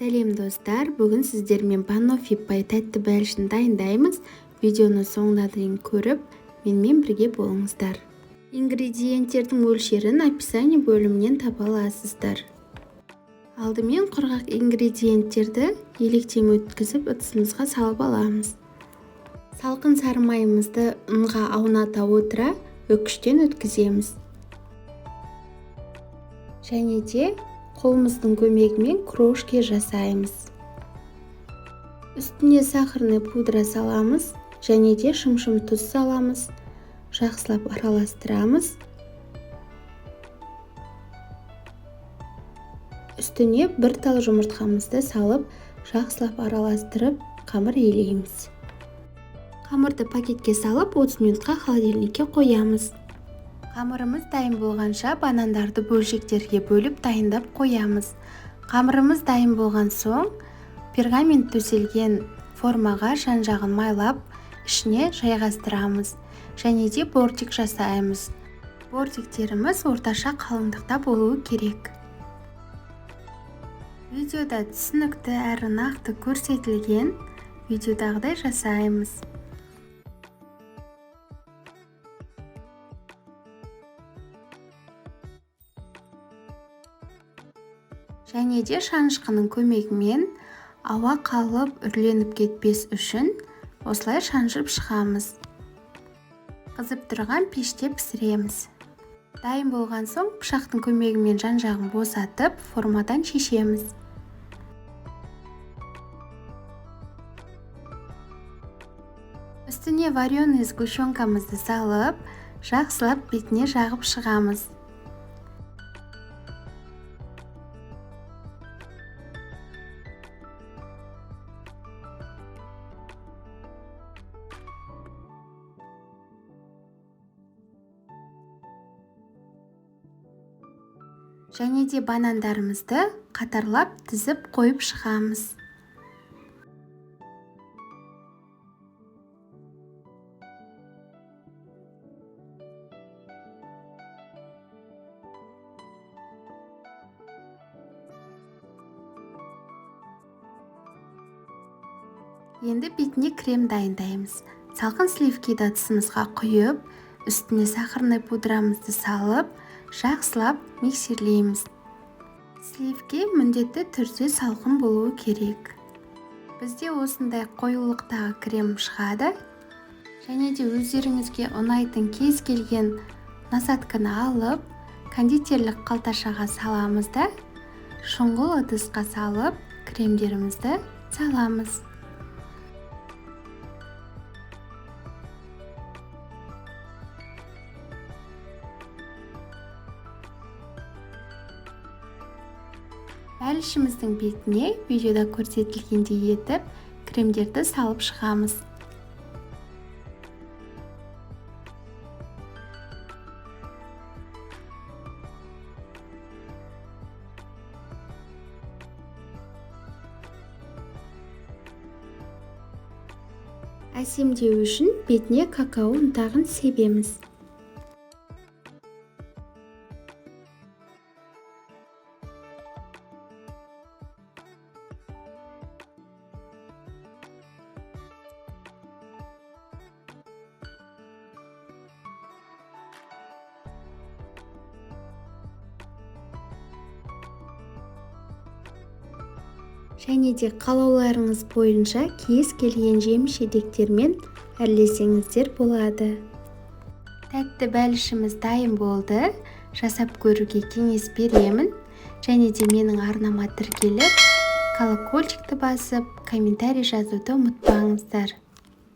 Сәлем достар, бүгін сіздермен банофи пай тәтті бәлішін дайындаймыз. Видеоны соңына дейін көріп, менімен бірге болыңыздар. Ингредиенттердің мөлшерін описание бөлімінен таба аласыздар. Алдымен құрғақ ингредиенттерді електен өткізіп ыдысымызға салып аламыз. Салқын сары майымызды ұнға ауната отыра өткіштен өткіземіз. Және де қолымыздың көмегімен крошки жасаймыз. Үстіне сахарный пудра саламыз, және де шым-шым тұз саламыз. Жақсылап араластырамыз. Үстіне бір тал жұмыртқамызды салып, жақсылап араластырып, қамыр елейміз. Қамырды пакетке салып, 30 минутқа холодильникке қоямыз. Қамырымыз дайын болғанша банандарды бөлшектерге бөліп дайындап қоямыз. Қамырымыз дайын болған соң пергамент төселген формаға жан-жағын майлап, ішіне жайғастырамыз. Және де бортик жасаймыз. Бортиктеріміз орташа қалыңдықта болуы керек. Видеода түсінікті әрі нақты көрсетілген, видеодағыдай жасаймыз. Және де шанышқының көмегімен ауа қалып үрленіп кетпес үшін осылай шаншып шығамыз. Қызып тұрған пеште пісіреміз. Дайын болған соң пышақтың көмегімен жан-жағын босатып, формадан шешеміз. Үстіне вареный сгущенкамызды салып, жақсылап бетіне жағып шығамыз. Және де банандарымызды қатарлап тізіп қойып шығамыз. Енді бетіне крем дайындаймыз. Салқын сливкиді ыдысымызға құйып, үстіне сахарный пудрамызды салып, жақсылап миксерлейміз. Сливки міндетті түрде салқын болуы керек. Бізде осындай қоюлықтағы крем шығады. Және де өздеріңізге ұнайтын кез келген насадканы алып, кондитерлік қалташаға саламыз да, шұңғыл ыдысқа салып, кремдерімізді саламыз. Бәлішіміздің бетіне видеода көрсетілгендей етіп, кремдерді салып шығамыз. Әсемдеу үшін бетіне какао ұнтағын себеміз. Және де қалауларыңыз бойынша кез келген жеміс-жидектермен әрлесеңіздер болады. Тәтті бәлішіміз дайын болды. Жасап көруге кеңес беремін. Және де менің арнама тіркеліп, колокольчикті басып, комментарий жазуды ұмытпаңыздар.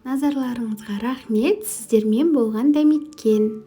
Назарларыңызға рахмет. Сіздермен болған Дәметкен.